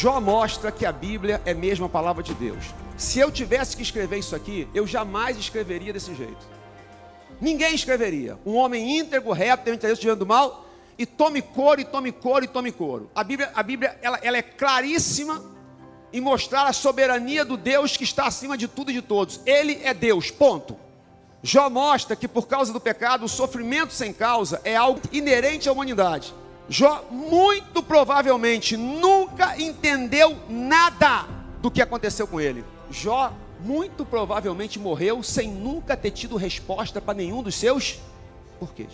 Jó mostra que a Bíblia é mesmo a palavra de Deus. Se eu tivesse que escrever isso aqui, eu jamais escreveria desse jeito. Ninguém escreveria. Um homem íntegro, reto, tem interesse diante do mal, e tome couro, e tome couro, e tome couro. A Bíblia ela é claríssima em mostrar a soberania do Deus que está acima de tudo e de todos. Ele é Deus, ponto. Jó mostra que por causa do pecado, o sofrimento sem causa é algo inerente à humanidade. Jó muito provavelmente nunca entendeu nada do que aconteceu com ele. Jó muito provavelmente morreu sem nunca ter tido resposta para nenhum dos seus porquês.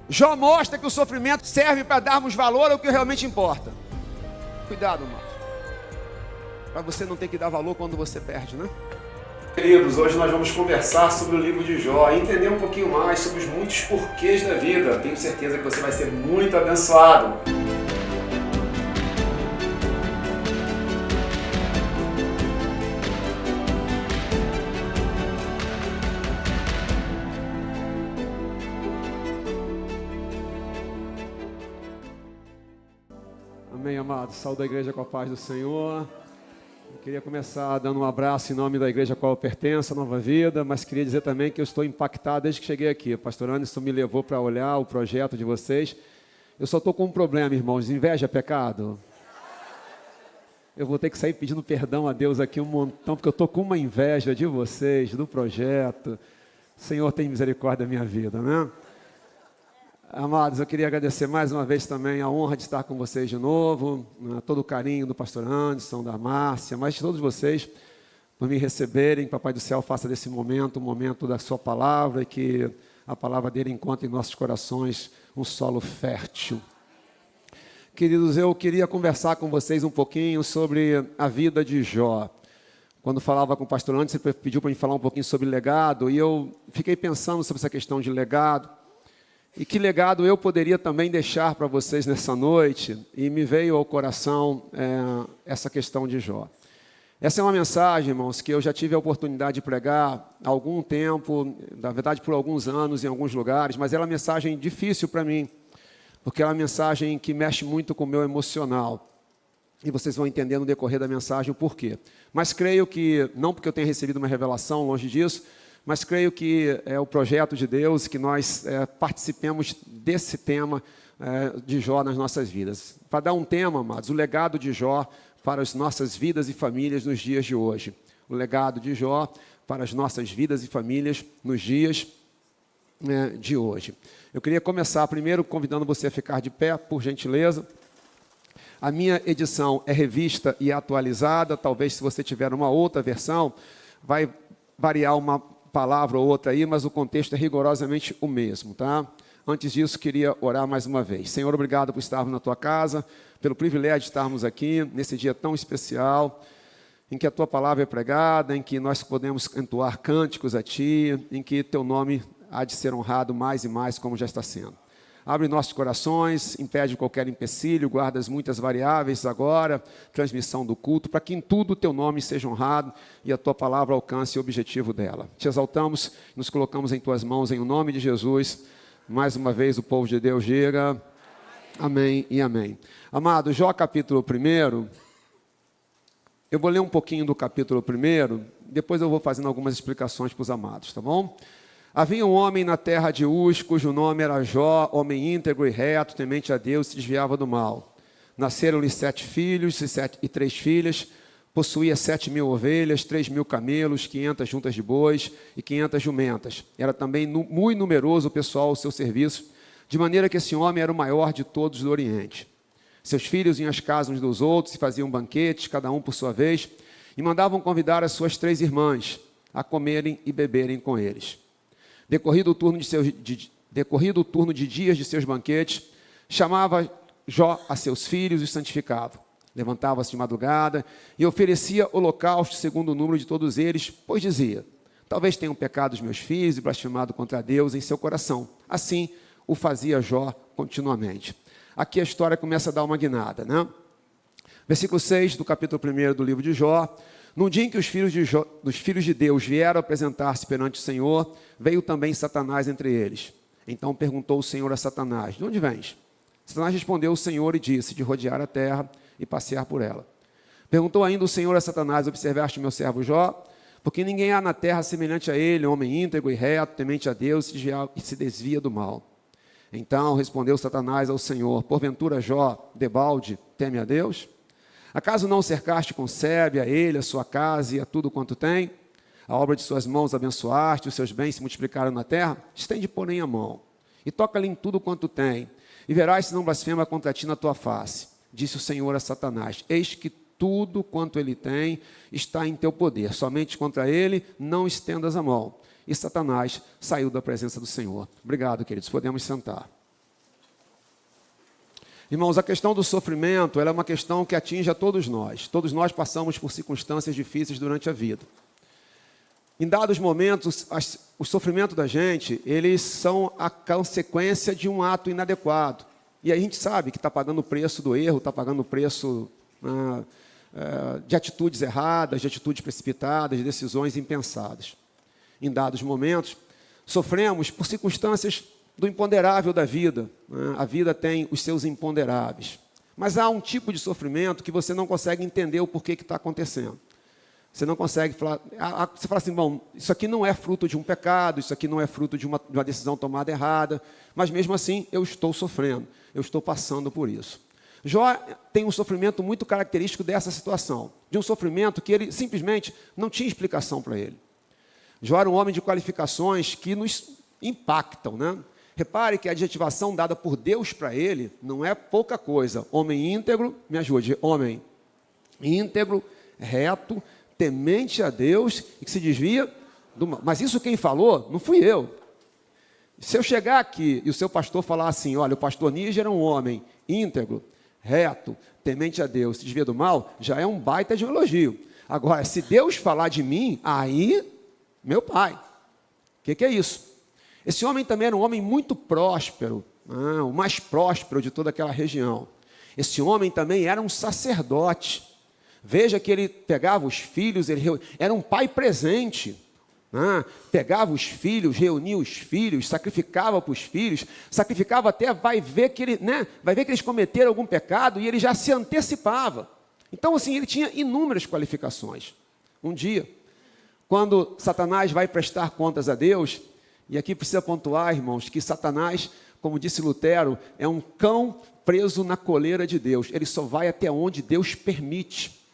Jó mostra que o sofrimento serve para darmos valor ao que realmente importa. Cuidado, irmão, para você não ter que dar valor quando você perde, né? Queridos, hoje nós vamos conversar sobre o livro de Jó, entender um pouquinho mais sobre os muitos porquês da vida. Tenho certeza que você vai ser muito abençoado. Amém, amados. Saúde a igreja com a paz do Senhor. Eu queria começar dando um abraço em nome da igreja a qual eu pertenço, a Nova Vida, mas queria dizer também que eu estou impactado desde que cheguei aqui. O pastor Anderson me levou para olhar o projeto de vocês. Eu só estou com um problema, irmãos. Inveja é pecado? Eu vou ter que sair pedindo perdão a Deus aqui um montão, porque eu estou com uma inveja de vocês, do projeto. Senhor, tem misericórdia da minha vida, né? Amados, eu queria agradecer mais uma vez também a honra de estar com vocês de novo, todo o carinho do pastor Anderson, da Márcia, mas de todos vocês, por me receberem. Papai do céu, faça desse momento um momento da sua palavra, e que a palavra dele encontre em nossos corações um solo fértil. Queridos, eu queria conversar com vocês um pouquinho sobre a vida de Jó. Quando falava com o pastor Anderson, ele pediu para mim falar um pouquinho sobre legado, e eu fiquei pensando sobre essa questão de legado. E que legado eu poderia também deixar para vocês nessa noite, e me veio ao coração essa questão de Jó. Essa é uma mensagem, irmãos, que eu já tive a oportunidade de pregar há algum tempo, na verdade por alguns anos em alguns lugares, mas ela é uma mensagem difícil para mim, porque ela é uma mensagem que mexe muito com o meu emocional. E vocês vão entender no decorrer da mensagem o porquê. Mas creio que, não porque eu tenha recebido uma revelação, longe disso, mas creio que é o projeto de Deus que nós participemos desse tema de Jó nas nossas vidas. Para dar um tema, amados, o legado de Jó para as nossas vidas e famílias nos dias de hoje. O legado de Jó para as nossas vidas e famílias nos dias de hoje. Eu queria começar primeiro convidando você a ficar de pé, por gentileza. A minha edição é revista e atualizada. Talvez, se você tiver uma outra versão, vai variar uma palavra ou outra aí, mas o contexto é rigorosamente o mesmo, tá? Antes disso, queria orar mais uma vez. Senhor, obrigado por estarmos na Tua casa, pelo privilégio de estarmos aqui, nesse dia tão especial, em que a Tua palavra é pregada, em que nós podemos entoar cânticos a Ti, em que Teu nome há de ser honrado mais e mais, como já está sendo. Abre nossos corações, impede qualquer empecilho, guarda as muitas variáveis agora, transmissão do culto, para que em tudo o Teu nome seja honrado e a Tua palavra alcance o objetivo dela. Te exaltamos, nos colocamos em Tuas mãos, em nome de Jesus. Mais uma vez o povo de Deus diga amém e amém. Amado, Jó capítulo 1, eu vou ler um pouquinho do capítulo 1, depois eu vou fazendo algumas explicações para os amados, tá bom? Havia um homem na terra de Uz, cujo nome era Jó, homem íntegro e reto, temente a Deus, se desviava do mal. Nasceram-lhe 7 filhos e 3 filhas, possuía 7.000 ovelhas, 3.000 camelos, 500 juntas de bois e 500 jumentas. Era também muito numeroso o pessoal ao seu serviço, de maneira que esse homem era o maior de todos do Oriente. Seus filhos iam às casas uns dos outros e faziam banquetes, cada um por sua vez, e mandavam convidar as suas 3 irmãs a comerem e beberem com eles. Decorrido o turno de dias de seus banquetes, chamava Jó a seus filhos e os santificava. Levantava-se de madrugada e oferecia holocausto segundo o número de todos eles, pois dizia: talvez tenham pecado os meus filhos e blasfemado contra Deus em seu coração. Assim o fazia Jó continuamente. Aqui a história começa a dar uma guinada, né? Versículo 6 do capítulo 1 do livro de Jó. No dia em que os filhos de Deus vieram apresentar-se perante o Senhor, veio também Satanás entre eles. Então perguntou o Senhor a Satanás: de onde vens? Satanás respondeu ao Senhor e disse: de rodear a terra e passear por ela. Perguntou ainda o Senhor a Satanás: observaste meu servo Jó? Porque ninguém há na terra semelhante a ele, homem íntegro e reto, temente a Deus e se desvia do mal. Então respondeu Satanás ao Senhor: porventura Jó, debalde, teme a Deus? Acaso não o cercaste com sebe a ele, a sua casa e a tudo quanto tem? A obra de suas mãos abençoaste, os seus bens se multiplicaram na terra? Estende, porém, a mão, e toca-lhe em tudo quanto tem, e verás se não blasfema contra ti na tua face. Disse o Senhor a Satanás: eis que tudo quanto ele tem está em teu poder, somente contra ele não estendas a mão. E Satanás saiu da presença do Senhor. Obrigado, queridos, podemos sentar. Irmãos, a questão do sofrimento, ela é uma questão que atinge a todos nós. Todos nós passamos por circunstâncias difíceis durante a vida. Em dados momentos, o sofrimento da gente, eles são a consequência de um ato inadequado. E aí a gente sabe que está pagando o preço do erro, está pagando o preço de atitudes erradas, de atitudes precipitadas, de decisões impensadas. Em dados momentos, sofremos por circunstâncias do imponderável da vida. A vida tem os seus imponderáveis. Mas há um tipo de sofrimento que você não consegue entender o porquê que está acontecendo. Você não consegue falar... Você fala assim: bom, isso aqui não é fruto de um pecado, isso aqui não é fruto de uma decisão tomada errada, mas mesmo assim eu estou sofrendo, eu estou passando por isso. Jó tem um sofrimento muito característico dessa situação, de um sofrimento que ele simplesmente não tinha explicação para ele. Jó era um homem de qualificações que nos impactam, né? Repare que a adjetivação dada por Deus para ele não é pouca coisa. Homem íntegro, me ajude, homem íntegro, reto, temente a Deus e que se desvia do mal. Mas isso quem falou não fui eu. Se eu chegar aqui e o seu pastor falar assim: olha, o pastor Níger era um homem íntegro, reto, temente a Deus, se desvia do mal, já é um baita de um elogio. Agora, se Deus falar de mim, aí, meu pai, o que é isso? Esse homem também era um homem muito próspero, o mais próspero de toda aquela região. Esse homem também era um sacerdote. Veja que ele pegava os filhos, ele era um pai presente. Pegava os filhos, reunia os filhos, sacrificava para os filhos, sacrificava até, vai ver que eles cometeram algum pecado e ele já se antecipava. Então, assim, ele tinha inúmeras qualificações. Um dia, quando Satanás vai prestar contas a Deus, e aqui precisa pontuar, irmãos, que Satanás, como disse Lutero, é um cão preso na coleira de Deus. Ele só vai até onde Deus permite.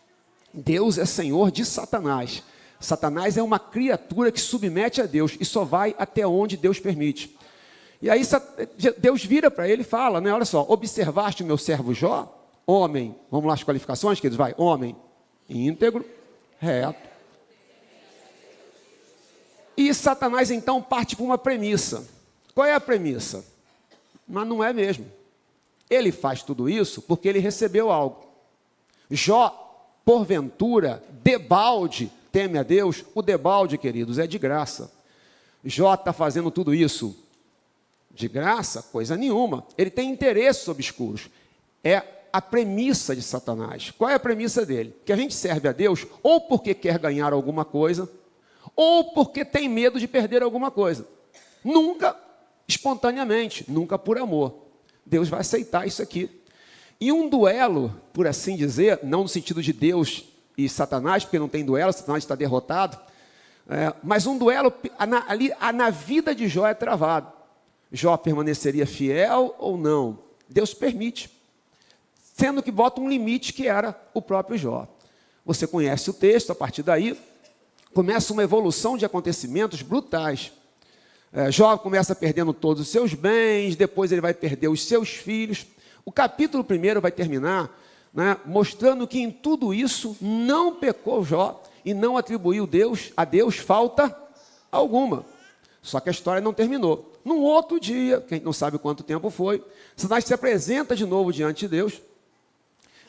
Deus é senhor de Satanás. Satanás é uma criatura que submete a Deus e só vai até onde Deus permite. E aí Deus vira para ele e fala, né? Olha só, observaste o meu servo Jó? Homem, vamos lá as qualificações, queridos, vai. Homem íntegro, reto. E Satanás então parte para uma premissa. Qual é a premissa? Mas não é mesmo. Ele faz tudo isso porque ele recebeu algo. Jó, porventura, debalde, teme a Deus? O debalde, queridos, é de graça. Jó está fazendo tudo isso de graça? Coisa nenhuma. Ele tem interesses obscuros. É a premissa de Satanás. Qual é a premissa dele? Que a gente serve a Deus ou porque quer ganhar alguma coisa, ou porque tem medo de perder alguma coisa. Nunca espontaneamente, nunca por amor. Deus vai aceitar isso aqui. E um duelo, por assim dizer, não no sentido de Deus e Satanás, porque não tem duelo, Satanás está derrotado, mas um duelo na vida de Jó é travado. Jó permaneceria fiel ou não? Deus permite, sendo que bota um limite que era o próprio Jó. Você conhece o texto, a partir daí começa uma evolução de acontecimentos brutais. Jó começa perdendo todos os seus bens, depois ele vai perder os seus filhos. O capítulo 1 vai terminar, né, mostrando que em tudo isso não pecou Jó e não atribuiu a Deus falta alguma. Só que a história não terminou. Num outro dia, que a gente não sabe quanto tempo foi, Satanás se apresenta de novo diante de Deus.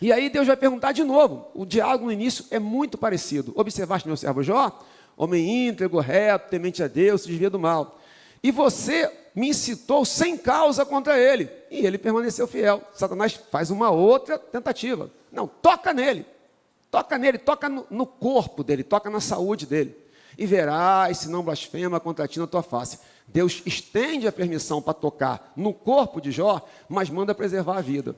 E aí Deus vai perguntar de novo. O diálogo no início é muito parecido. Observaste meu servo Jó? Homem íntegro, reto, temente a Deus, se desvia do mal. E você me incitou sem causa contra ele. E ele permaneceu fiel. Satanás faz uma outra tentativa. Não, toca nele. Toca nele, toca no corpo dele, toca na saúde dele. E verás se não blasfema contra ti na tua face. Deus estende a permissão para tocar no corpo de Jó, mas manda preservar a vida.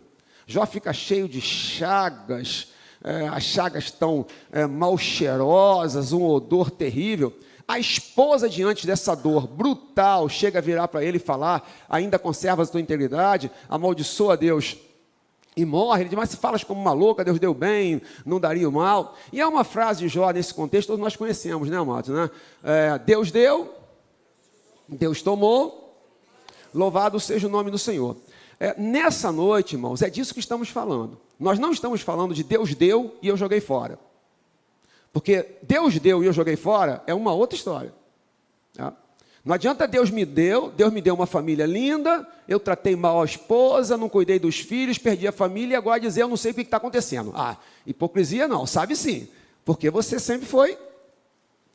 Jó fica cheio de chagas, as chagas estão mal cheirosas, um odor terrível. A esposa, diante dessa dor brutal, chega a virar para ele e falar: ainda conservas a tua integridade, amaldiçoa Deus e morre. Ele diz: mas se falas como uma louca, Deus deu bem, não daria o mal. E é uma frase de Jó, nesse contexto, todos nós conhecemos, né, amados? Né? Deus deu, Deus tomou, louvado seja o nome do Senhor. Nessa noite, irmãos, é disso que estamos falando. Nós não estamos falando de Deus deu e eu joguei fora. Porque Deus deu e eu joguei fora é uma outra história. Tá? Não adianta Deus me deu uma família linda, eu tratei mal a esposa, não cuidei dos filhos, perdi a família e agora dizer eu não sei o que está acontecendo. Hipocrisia não, sabe sim, porque você sempre foi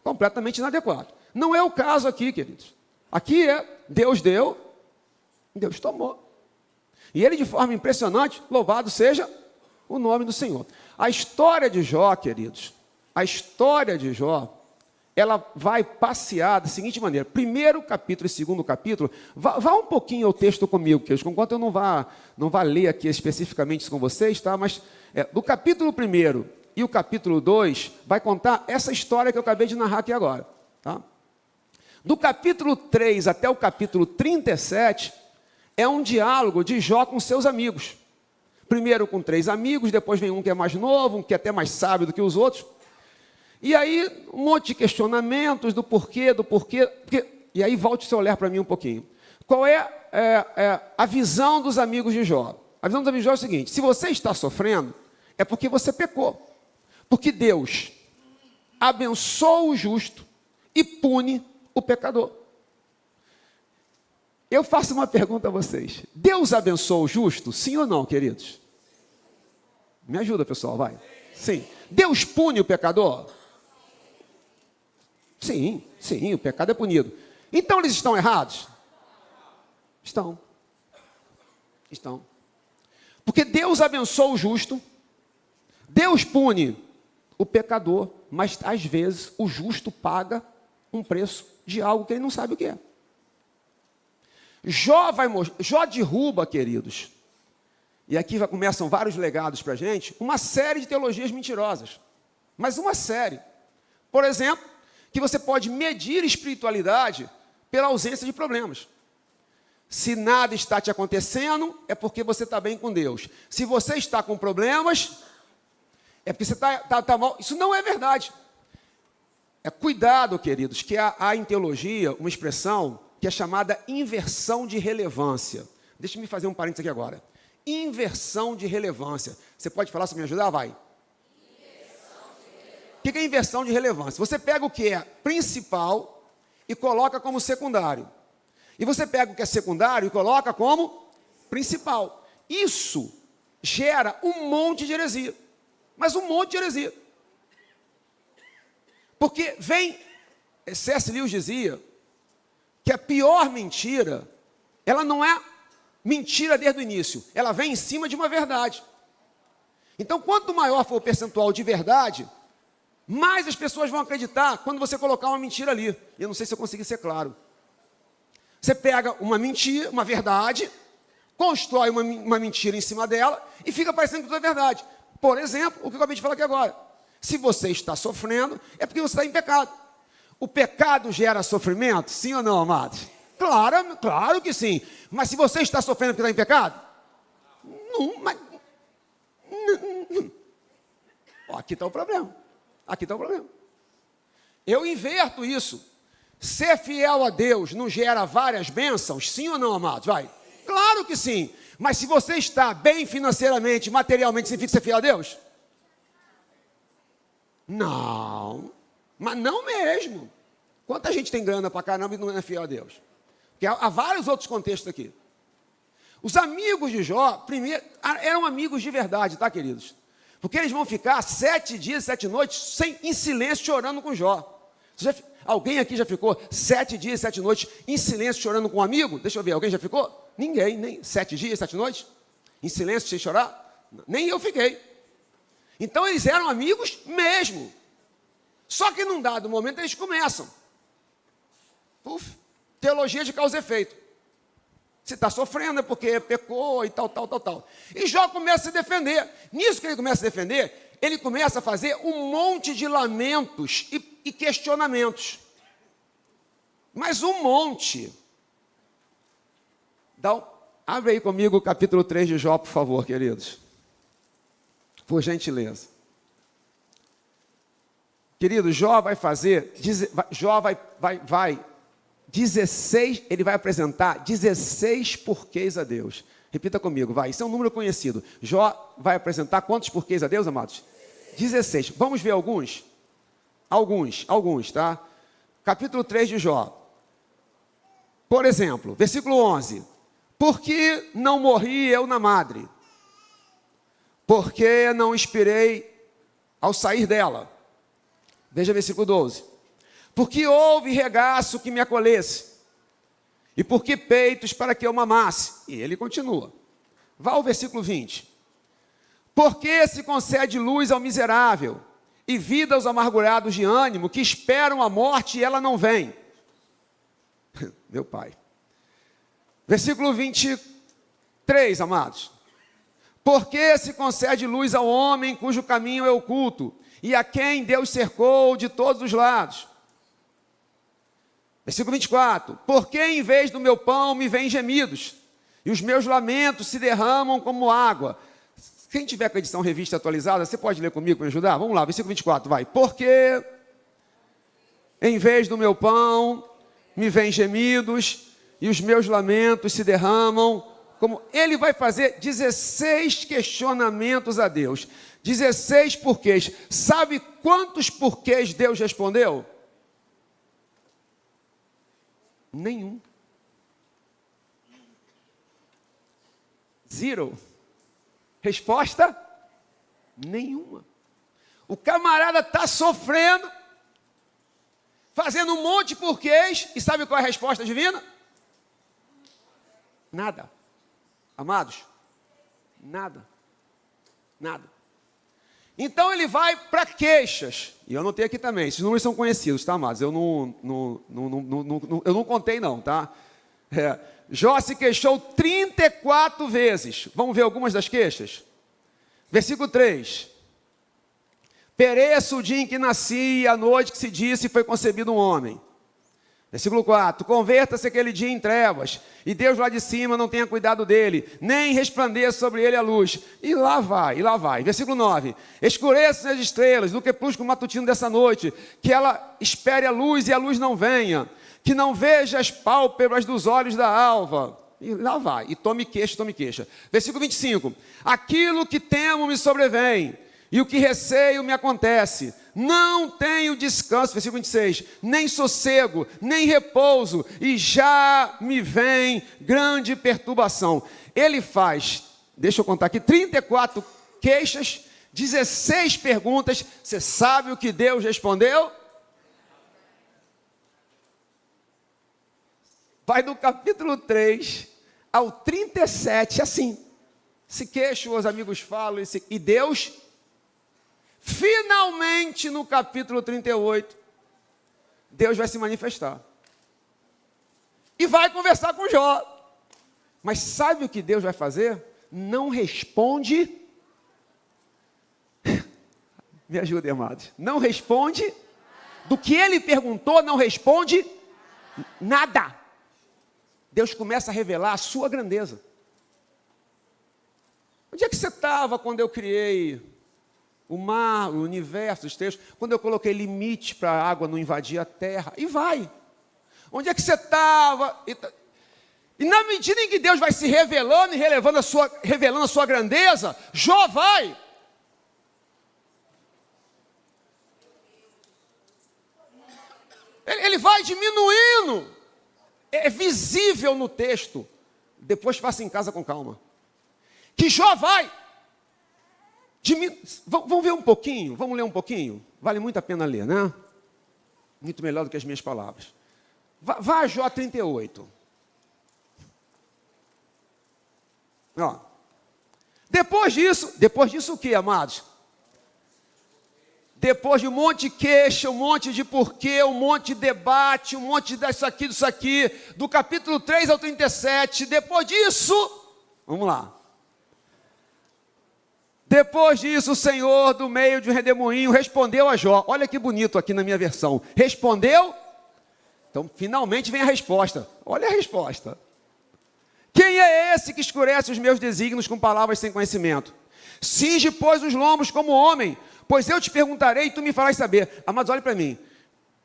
completamente inadequado. Não é o caso aqui, queridos. Aqui Deus deu, Deus tomou. E ele, de forma impressionante, louvado seja o nome do Senhor. A história de Jó, queridos, a história de Jó, ela vai passear da seguinte maneira: primeiro capítulo e segundo capítulo, vá um pouquinho ao texto comigo, queridos, enquanto eu não vá ler aqui especificamente isso com vocês, tá? Mas do capítulo 1 e o capítulo 2, vai contar essa história que eu acabei de narrar aqui agora. Tá? Do capítulo 3 até o capítulo 37, é um diálogo de Jó com seus amigos. Primeiro com 3 amigos, depois vem um que é mais novo, um que é até mais sábio do que os outros. E aí, um monte de questionamentos do porquê. E aí, volte seu olhar para mim um pouquinho. Qual é a visão dos amigos de Jó? A visão dos amigos de Jó é o seguinte: se você está sofrendo, é porque você pecou. Porque Deus abençoa o justo e pune o pecador. Eu faço uma pergunta a vocês: Deus abençoa o justo? Sim ou não, queridos? Me ajuda, pessoal, vai. Sim. Deus pune o pecador? Sim, o pecado é punido. Então eles estão errados? Estão. Porque Deus abençoa o justo, Deus pune o pecador, mas às vezes o justo paga um preço de algo que ele não sabe o que é. Jó derruba, queridos, e aqui começam vários legados para a gente, uma série de teologias mentirosas. Mas uma série. Por exemplo, que você pode medir espiritualidade pela ausência de problemas. Se nada está te acontecendo, é porque você está bem com Deus. Se você está com problemas, é porque você está mal. Isso não é verdade. Cuidado, queridos, que há em teologia uma expressão que é chamada inversão de relevância. Deixa eu fazer um parênteses aqui agora. Inversão de relevância. Você pode falar, se me ajudar? Vai. O que é inversão de relevância? Você pega o que é principal e coloca como secundário. E você pega o que é secundário e coloca como principal. Isso gera um monte de heresia. Mas um monte de heresia. Porque C.S. Lewis dizia que a pior mentira, ela não é mentira desde o início, ela vem em cima de uma verdade. Então, quanto maior for o percentual de verdade, mais as pessoas vão acreditar quando você colocar uma mentira ali. Eu não sei se eu consegui ser claro. Você pega uma mentira, uma verdade, constrói uma mentira em cima dela e fica parecendo que tudo é verdade. Por exemplo, o que eu acabei de falar aqui agora. Se você está sofrendo, é porque você está em pecado. O pecado gera sofrimento? Sim ou não, amados? Claro que sim. Mas se você está sofrendo porque está em pecado? Não. Aqui está o problema. Eu inverto isso. Ser fiel a Deus não gera várias bênçãos? Sim ou não, amados? Vai. Claro que sim. Mas se você está bem financeiramente, materialmente, significa ser fiel a Deus? Não. Mas não mesmo. Quanta gente tem grana pra caramba e não é fiel a Deus? Porque há vários outros contextos aqui. Os amigos de Jó, primeiro, eram amigos de verdade, tá, queridos? Porque eles vão ficar 7 dias, 7 noites, em silêncio, chorando com Jó. Alguém aqui já ficou 7 dias, 7 noites, em silêncio, chorando com um amigo? Deixa eu ver, alguém já ficou? Ninguém, nem 7 dias, 7 noites, em silêncio, sem chorar? Nem eu fiquei. Então, eles eram amigos mesmo. Só que num dado momento eles começam. Teologia de causa e efeito. Você está sofrendo é porque pecou e tal. E Jó começa a se defender. Nisso que ele começa a defender, ele começa a fazer um monte de lamentos e questionamentos. Mas um monte. Abre aí comigo o capítulo 3 de Jó, por favor, queridos. Por gentileza. Querido, Jó vai fazer, Jó vai 16, ele vai apresentar 16 porquês a Deus. Repita comigo, vai, isso é um número conhecido. Jó vai apresentar quantos porquês a Deus, amados? 16. Vamos ver alguns? Alguns, tá? Capítulo 3 de Jó. Por exemplo, versículo 11. Por que não morri eu na madre? Porque não expirei ao sair dela. Veja versículo 12. Porque houve regaço que me acolhesse, e porque peitos para que eu mamasse. E ele continua. Vá ao versículo 20. Porque se concede luz ao miserável, e vida aos amargurados de ânimo, que esperam a morte e ela não vem. Meu pai. Versículo 23, amados. Porque se concede luz ao homem cujo caminho é oculto, e a quem Deus cercou de todos os lados. Versículo 24. Porque em vez do meu pão me vêm gemidos, e os meus lamentos se derramam como água. Quem tiver com a edição revista atualizada, você pode ler comigo para me ajudar? Vamos lá, versículo 24, vai. Porque em vez do meu pão me vêm gemidos, e os meus lamentos se derramam como... Ele vai fazer 16 questionamentos a Deus. 16 porquês. Sabe quantos porquês Deus respondeu? Nenhum. Zero. Resposta? Nenhuma. O camarada está sofrendo, fazendo um monte de porquês, e sabe qual é a resposta divina? Nada. Amados, nada. Nada. Então ele vai para queixas. E eu anotei aqui também. Esses números são conhecidos, tá, amados? Eu não contei não, tá? Jó se queixou 34 vezes. Vamos ver algumas das queixas? Versículo 3. Pereço o dia em que nasci, e a noite que se disse foi concebido um homem. Versículo 4. Converta-se aquele dia em trevas, e Deus lá de cima não tenha cuidado dele, nem resplandeça sobre ele a luz. E lá vai. Versículo 9. Escureçam as estrelas do crepúsculo matutino dessa noite, que ela espere a luz e a luz não venha, que não veja as pálpebras dos olhos da alva. E lá vai, e tome queixa. Versículo 25. Aquilo que temo me sobrevém, e o que receio me acontece. Não tenho descanso, versículo 26, nem sossego, nem repouso, e já me vem grande perturbação. Ele faz, deixa eu contar aqui, 34 queixas, 16 perguntas. Você sabe o que Deus respondeu? Vai do capítulo 3 ao 37, assim. Se queixa, os amigos falam, e Deus... Finalmente, no capítulo 38, Deus vai se manifestar. E vai conversar com Jó. Mas sabe o que Deus vai fazer? Não responde. Me ajude, amados. Não responde. Do que ele perguntou, não responde nada. Deus começa a revelar a sua grandeza. Onde é que você estava quando eu criei o mar, o universo, os textos, quando eu coloquei limite para a água não invadir a terra? E vai. Onde é que você estava? E na medida em que Deus vai se revelando e revelando a sua grandeza, Jó vai. Ele vai diminuindo. É visível no texto. Depois faça em casa com calma. Que Jó vai. Vamos ver um pouquinho, vamos ler um pouquinho? Vale muito a pena ler, né? Muito melhor do que as minhas palavras. Vá a Jó 38. Ó. Depois disso o que, amados? Depois de um monte de queixa, um monte de porquê, um monte de debate, um monte disso aqui, do capítulo 3 ao 37, depois disso, vamos lá. Depois disso, o Senhor, do meio de um redemoinho, respondeu a Jó. Olha que bonito aqui na minha versão. Respondeu? Então, finalmente vem a resposta. Olha a resposta. Quem é esse que escurece os meus desígnios com palavras sem conhecimento? Cinge, pois, os lombos como homem, pois eu te perguntarei e tu me farás saber. Amados, olhe para mim.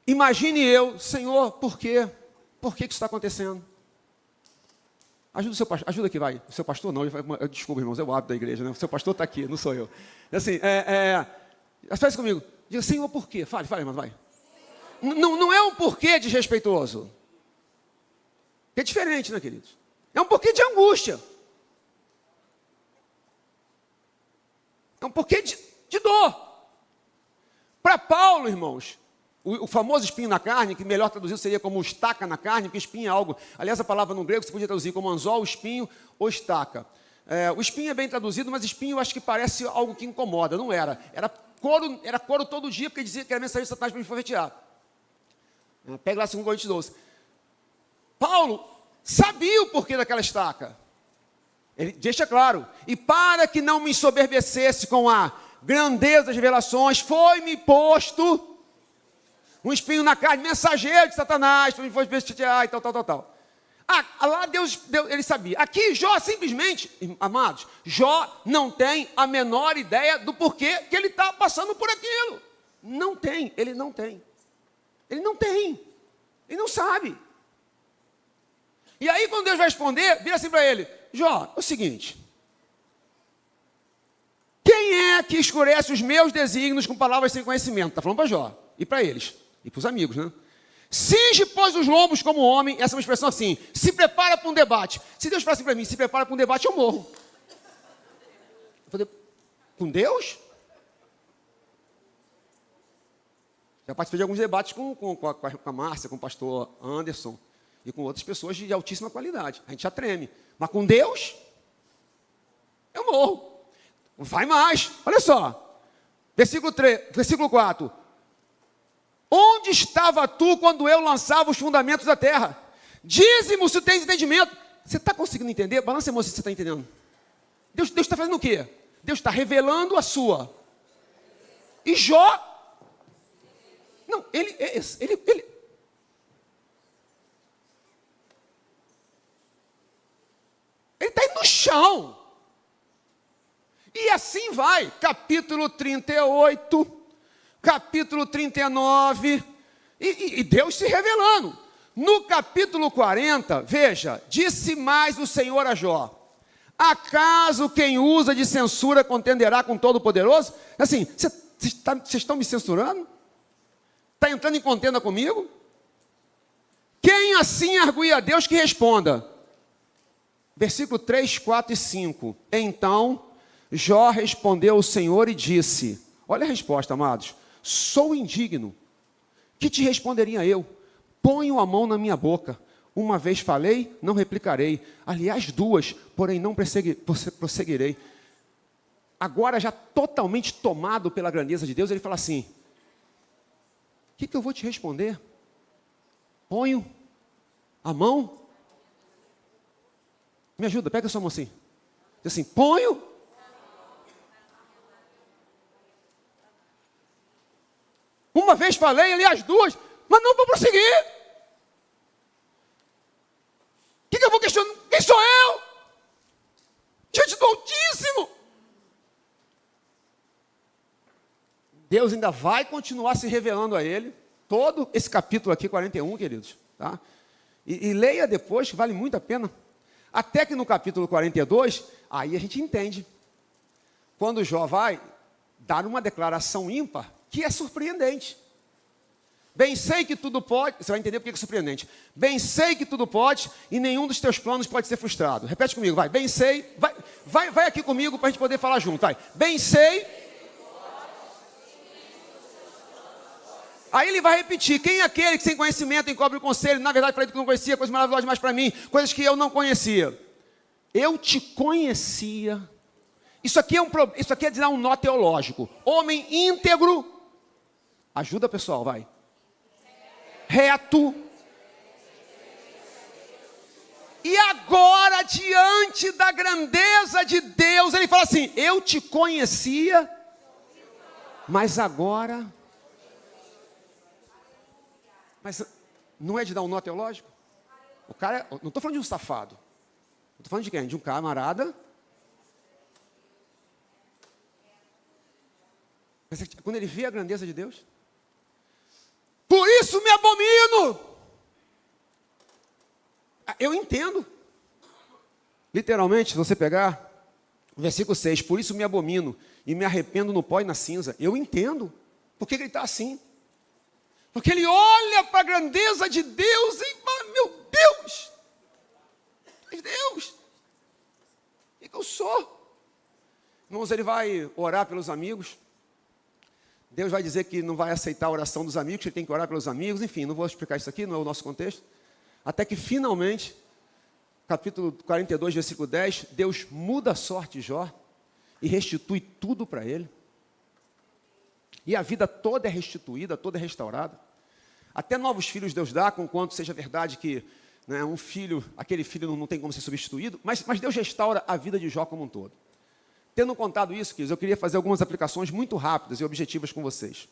Imagine eu, Senhor, por quê? Por que isso está acontecendo? Ajuda o seu pastor, ajuda aqui, vai. O seu pastor não, desculpa, irmãos, é o hábito da igreja, né? O seu pastor está aqui, não sou eu. Assim, faz comigo. Diga, Senhor, por quê? Fale, irmão, vai. Não é um porquê desrespeitoso. É diferente, né, queridos? É um porquê de angústia. É um porquê de dor. Para Paulo, irmãos, o famoso espinho na carne, que melhor traduzido seria como estaca na carne, porque espinho é algo... Aliás, a palavra no grego você podia traduzir como anzol, espinho ou estaca. O espinho é bem traduzido, mas espinho eu acho que parece algo que incomoda. Não era. Era couro todo dia, porque dizia que era mensageiro de Satanás para me alfabetizar. Pega lá 2 Coríntios 12. Paulo sabia o porquê daquela estaca. Ele deixa claro. E para que não me ensoberbecesse com a grandeza das revelações, foi-me posto um espinho na carne, mensageiro de Satanás, para me alfabetizar e tal. Lá Deus, ele sabia. Aqui Jó simplesmente, amados, Jó não tem a menor ideia do porquê que ele está passando por aquilo. Não tem, ele não tem. Ele não sabe. E aí quando Deus vai responder, vira assim para ele, Jó, é o seguinte, quem é que escurece os meus desígnios com palavras sem conhecimento? Está falando para Jó, e para eles, e para os amigos, né? Cinge, pois, os lombos como homem, essa é uma expressão assim, se prepara para um debate. Se Deus fala assim para mim, se prepara para um debate, eu morro. Eu falei, com Deus? Já participei de alguns debates com a Márcia, com o pastor Anderson, e com outras pessoas de altíssima qualidade. A gente já treme. Mas com Deus, eu morro. Vai mais. Olha só. Versículo 4. Onde estava tu quando eu lançava os fundamentos da terra? Dize-me se tens entendimento. Você está conseguindo entender? Balança a mão se você está entendendo. Deus está fazendo o quê? Deus está revelando a sua. E Jó... Não, ele está aí no chão. E assim vai, capítulo 38, capítulo 39, e Deus se revelando. No capítulo 40, veja, disse mais o Senhor a Jó, acaso quem usa de censura contenderá com Todo-Poderoso? Assim, vocês estão me censurando? Está entrando em contenda comigo? Quem assim arguia a Deus que responda? Versículo 3, 4 e 5. Então, Jó respondeu ao Senhor e disse, olha a resposta, amados, sou indigno, que te responderia eu? Ponho a mão na minha boca, uma vez falei, não replicarei, aliás 2, porém não prosseguirei. Agora já totalmente tomado pela grandeza de Deus, ele fala assim, o que eu vou te responder? Ponho a mão. Me ajuda, pega a sua mão assim. Diz assim, ponho. Uma vez falei, aliás 2, mas não vou prosseguir. O que eu vou questionar? Quem sou eu? Diante do Altíssimo. Deus ainda vai continuar se revelando a ele, todo esse capítulo aqui, 41, queridos, tá? E leia depois, que vale muito a pena, até que no capítulo 42, aí a gente entende, quando Jó vai dar uma declaração ímpar, que é surpreendente. Bem sei que tudo pode, você vai entender porque é surpreendente, bem sei que tudo pode, e nenhum dos teus planos pode ser frustrado. Repete comigo, vai, bem sei, vai aqui comigo para a gente poder falar junto, vai, bem sei. Aí ele vai repetir, quem é aquele que sem conhecimento encobre o conselho? Na verdade, falei que não conhecia, coisas maravilhosas demais para mim, coisas que eu não conhecia. Eu te conhecia. Isso aqui é dizer um nó teológico. Homem íntegro, ajuda pessoal, vai. Reto, E agora, diante da grandeza de Deus, ele fala assim: eu te conhecia, mas agora... Mas não é de dar um nó teológico? O cara, não estou falando de um safado. Estou falando de quem? De um camarada. Mas quando ele vê a grandeza de Deus, por isso me abomino. Eu entendo. Literalmente, se você pegar o versículo 6, por isso me abomino e me arrependo no pó e na cinza. Eu entendo. Por que ele está assim? Porque ele olha para a grandeza de Deus e fala: meu Deus, Deus, o que eu sou? Irmãos, ele vai orar pelos amigos. Deus vai dizer que não vai aceitar a oração dos amigos, que ele tem que orar pelos amigos. Enfim, não vou explicar isso aqui, não é o nosso contexto. Até que finalmente, capítulo 42, versículo 10, Deus muda a sorte de Jó e restitui tudo para ele. E a vida toda é restituída, toda é restaurada. Até novos filhos Deus dá, conquanto seja verdade que, né, aquele filho não tem como ser substituído, mas Deus restaura a vida de Jó como um todo. Tendo contado isso, queridos, eu queria fazer algumas aplicações muito rápidas e objetivas com vocês.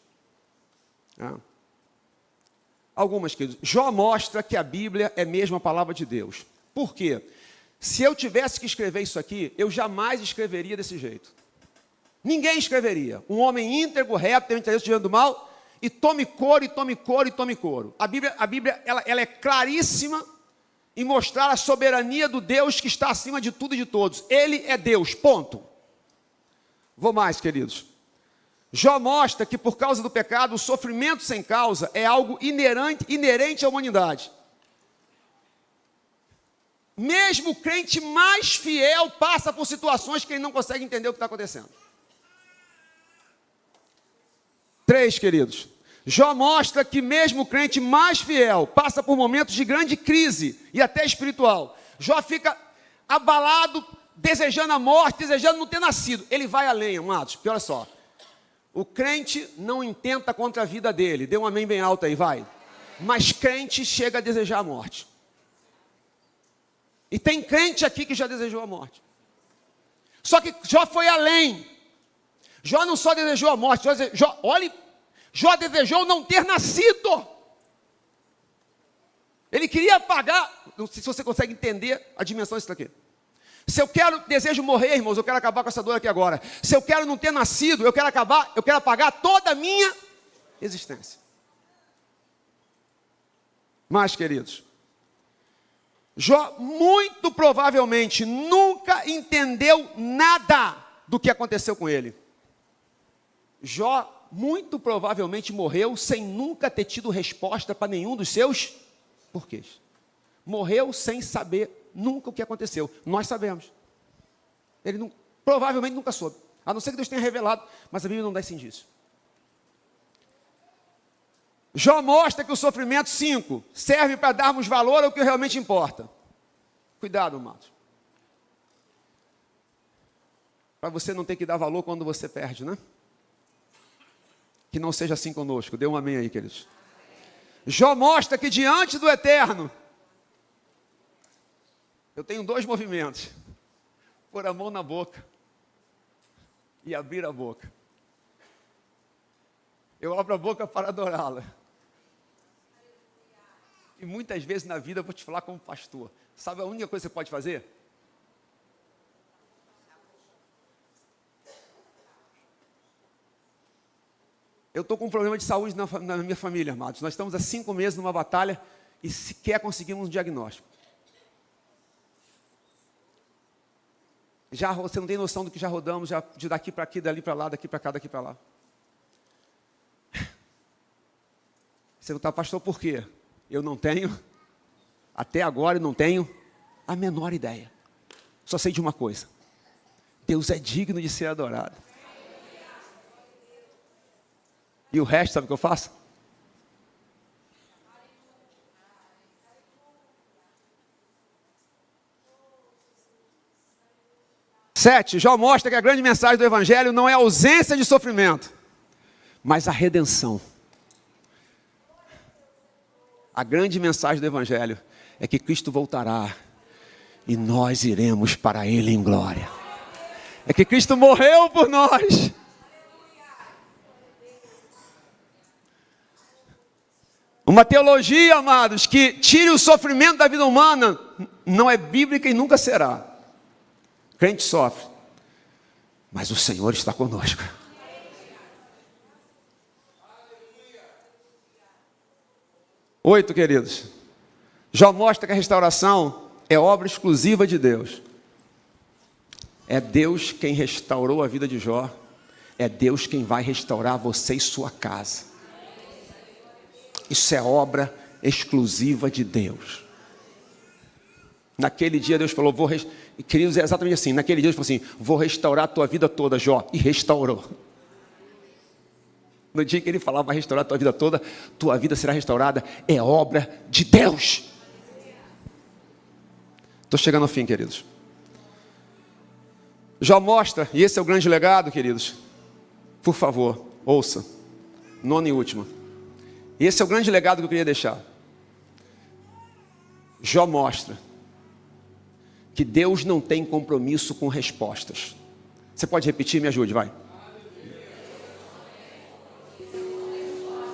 Algumas, queridos. Jó mostra que a Bíblia é mesmo a palavra de Deus. Por quê? Se eu tivesse que escrever isso aqui, eu jamais escreveria desse jeito. Ninguém escreveria. Um homem íntegro, reto, tem interesse de do mal, e tome couro, e tome couro, e tome couro. A Bíblia ela é claríssima em mostrar a soberania do Deus que está acima de tudo e de todos. Ele é Deus, ponto. Vou mais, queridos. Jó mostra que por causa do pecado, o sofrimento sem causa é algo inerente à humanidade. Mesmo o crente mais fiel passa por situações que ele não consegue entender o que está acontecendo. 3, queridos. Jó mostra que mesmo o crente mais fiel passa por momentos de grande crise e até espiritual. Jó fica abalado, desejando a morte, desejando não ter nascido. Ele vai além, amados, porque olha só. O crente não intenta contra a vida dele. Dê um amém bem alto aí, vai. Mas crente chega a desejar a morte. E tem crente aqui que já desejou a morte. Só que Jó foi além. Jó não só desejou a morte, Jó desejou não ter nascido. Ele queria pagar. Não sei se você consegue entender a dimensão disso aqui. Se eu desejo morrer, irmãos, eu quero acabar com essa dor aqui agora. Se eu quero não ter nascido, eu quero apagar toda a minha existência. Mas, queridos, Jó muito provavelmente nunca entendeu nada do que aconteceu com ele. Jó muito provavelmente morreu sem nunca ter tido resposta para nenhum dos seus porquês. Morreu sem saber nunca o que aconteceu. Nós sabemos. Ele provavelmente nunca soube. A não ser que Deus tenha revelado, mas a Bíblia não dá esse indício. Jó mostra que o sofrimento 5 serve para darmos valor ao que realmente importa. Cuidado, amados. Para você não ter que dar valor quando você perde, né? Que não seja assim conosco. Dê um amém aí, queridos. Jó mostra que diante do eterno, eu tenho 2 movimentos. Pôr a mão na boca e abrir a boca. Eu abro a boca para adorá-la. E muitas vezes na vida eu vou te falar como pastor. Sabe a única coisa que você pode fazer? Eu estou com um problema de saúde na minha família, amados. Nós estamos há 5 meses numa batalha e sequer conseguimos um diagnóstico. Você não tem noção do que já rodamos, de daqui para aqui, dali para lá, daqui para cá, daqui para lá. Você não está, pastor, por quê? Eu não tenho, até agora eu não tenho a menor ideia. Só sei de uma coisa. Deus é digno de ser adorado. E o resto, sabe o que eu faço? Sete, Jó mostra que a grande mensagem do Evangelho não é a ausência de sofrimento, mas a redenção. A grande mensagem do Evangelho é que Cristo voltará e nós iremos para Ele em glória. É que Cristo morreu por nós. Uma teologia, amados, que tire o sofrimento da vida humana, não é bíblica e nunca será. O crente sofre, mas o Senhor está conosco. Oito, queridos. Jó mostra que a restauração é obra exclusiva de Deus. É Deus quem restaurou a vida de Jó. É Deus quem vai restaurar você e sua casa. Isso é obra exclusiva de Deus. Naquele dia Deus falou, queridos, é exatamente assim. Naquele dia Deus falou assim, vou restaurar a tua vida toda, Jó. E restaurou. No dia que Ele falava, vai restaurar a tua vida toda, tua vida será restaurada. É obra de Deus. Estou chegando ao fim, queridos. Jó mostra, e esse é o grande legado, queridos. Por favor, ouça. Nona e última. Esse é o grande legado que eu queria deixar. Jó mostra que Deus não tem compromisso com respostas. Você pode repetir? Me ajude, vai.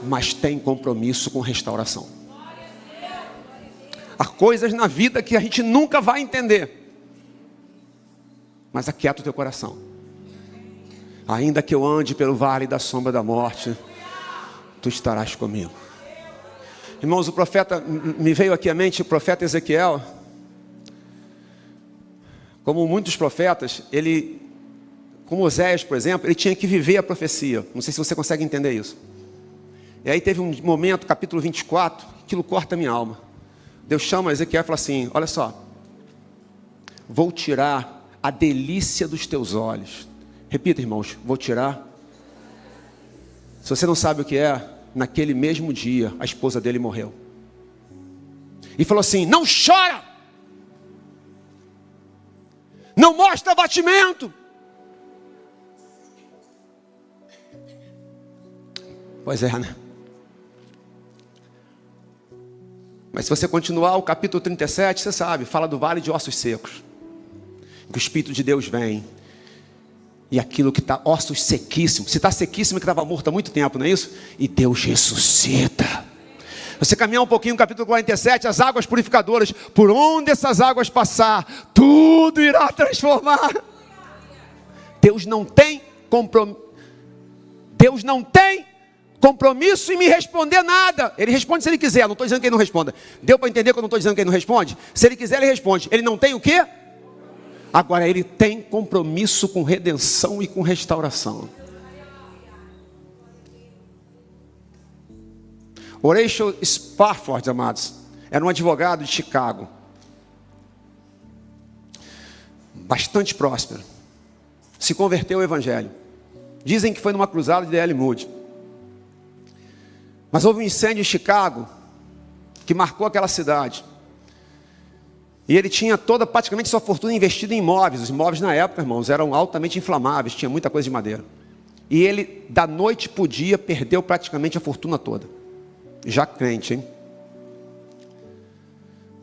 Mas tem compromisso com restauração. Há coisas na vida que a gente nunca vai entender. Mas aquieta o teu coração. Ainda que eu ande pelo vale da sombra da morte, tu estarás comigo. Irmãos, o profeta, me veio aqui à mente o profeta Ezequiel. Como muitos profetas, como Oséias, por exemplo, ele tinha que viver a profecia. Não sei se você consegue entender isso. E aí teve um momento, capítulo 24, aquilo corta a minha alma. Deus chama Ezequiel e fala assim, olha só, vou tirar a delícia dos teus olhos. Repita, irmãos, vou tirar. Se você não sabe o que é, naquele mesmo dia, a esposa dele morreu. E falou assim, não chora. Não mostra abatimento. Pois é, né? Mas se você continuar o capítulo 37, você sabe, fala do vale de ossos secos. Que o Espírito de Deus vem. E aquilo que está, ossos sequíssimos. Se está sequíssimo é que estava morto há muito tempo, não é isso? E Deus ressuscita. Você caminhar um pouquinho no capítulo 47, as águas purificadoras. Por onde essas águas passar, tudo irá transformar. Deus não tem compromisso em me responder nada. Ele responde se Ele quiser. Não estou dizendo que Ele não responda. Deu para entender que eu não estou dizendo que Ele não responde? Se Ele quiser, Ele responde. Ele não tem o quê? Agora Ele tem compromisso com redenção e com restauração. Horatio Spafford, amados, era um advogado de Chicago. Bastante próspero. Se converteu ao Evangelho. Dizem que foi numa cruzada de D.L. Moody. Mas houve um incêndio em Chicago que marcou aquela cidade. E ele tinha praticamente sua fortuna investida em imóveis. Os imóveis na época, irmãos, eram altamente inflamáveis, tinha muita coisa de madeira. E ele, da noite para o dia, perdeu praticamente a fortuna toda. Já crente, hein?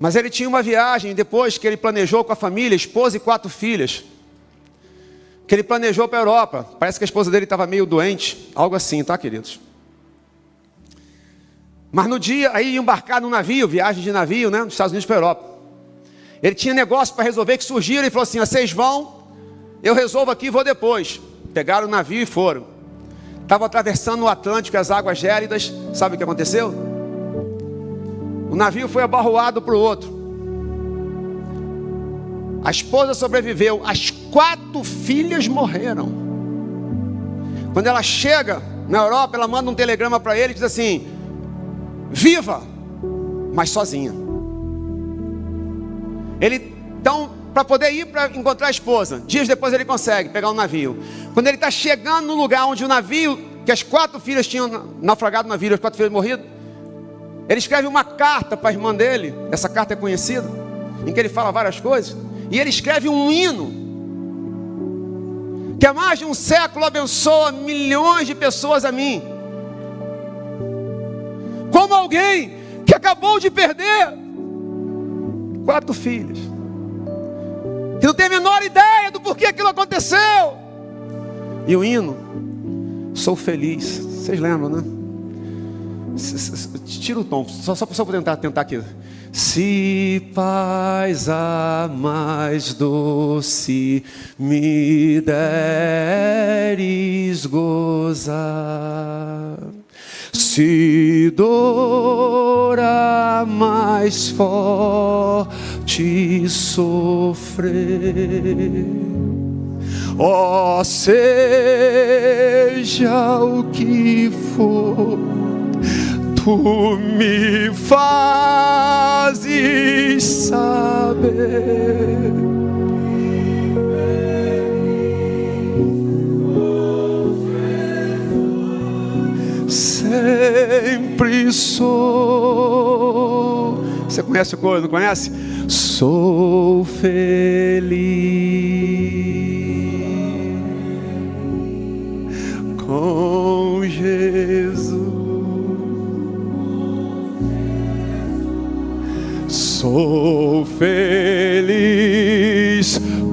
Mas ele tinha uma viagem depois que ele planejou com a família, esposa e 4 filhas. Que ele planejou para a Europa. Parece que a esposa dele estava meio doente, algo assim, tá, queridos? Mas no dia, aí ia embarcar num navio, viagem de navio, né, dos Estados Unidos para a Europa. Ele tinha negócio para resolver que surgiram, ele falou assim, vocês vão, eu resolvo aqui e vou depois. Pegaram o navio e foram. Estavam atravessando o Atlântico, as águas gélidas, sabe o que aconteceu? O navio foi abarroado para o outro. A esposa sobreviveu, as 4 filhas morreram. Quando ela chega na Europa, ela manda um telegrama para ele e diz assim, viva, mas sozinha. Ele, então, para poder ir para encontrar a esposa, dias depois ele consegue pegar um navio. Quando ele está chegando no lugar onde o navio, que as 4 filhas tinham naufragado no navio, as 4 filhas morridas, ele escreve uma carta para a irmã dele, essa carta é conhecida, em que ele fala várias coisas, e ele escreve um hino, que há mais de um século abençoa milhões de pessoas a mim. Como alguém que acabou de perder 4 filhas. que não tem a menor ideia do porquê aquilo aconteceu. E o hino, sou feliz. Vocês lembram, né? Tira o tom, só para tentar aqui. Se paz a mais doce me deres gozar, se dor a mais forte sofrer, ó, seja o que for, tu me fazes saber. Sempre sou. Você conhece o coro, não conhece? Sou feliz com Jesus. Sou feliz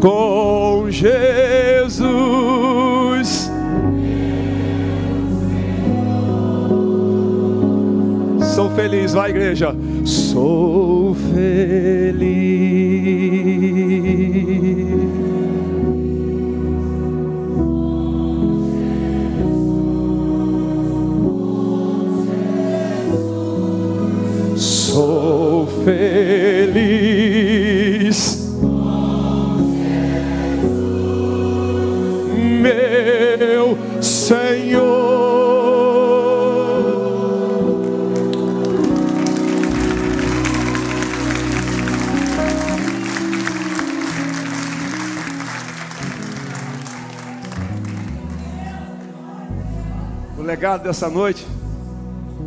com Jesus. Sou feliz, vai igreja. Sou feliz. Sou feliz, meu Senhor. O legado dessa noite,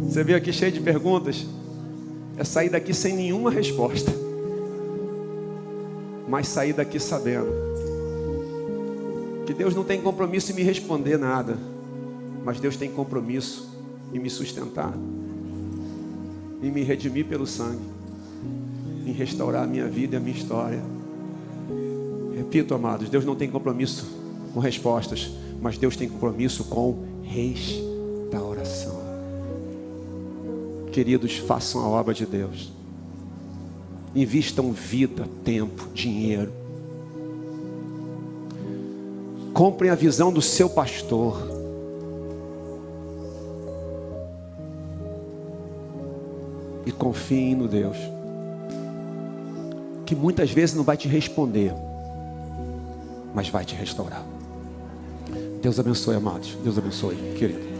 você veio aqui cheio de perguntas, é sair daqui sem nenhuma resposta, mas sair daqui sabendo que Deus não tem compromisso em me responder nada, mas Deus tem compromisso em me sustentar, em me redimir pelo sangue, em restaurar a minha vida e a minha história. Repito, amados, Deus não tem compromisso com respostas, mas Deus tem compromisso com restauração. Queridos, façam a obra de Deus. Invistam vida, tempo, dinheiro. Comprem a visão do seu pastor. E confiem no Deus, que muitas vezes não vai te responder, mas vai te restaurar. Deus abençoe, amados. Deus abençoe, querido.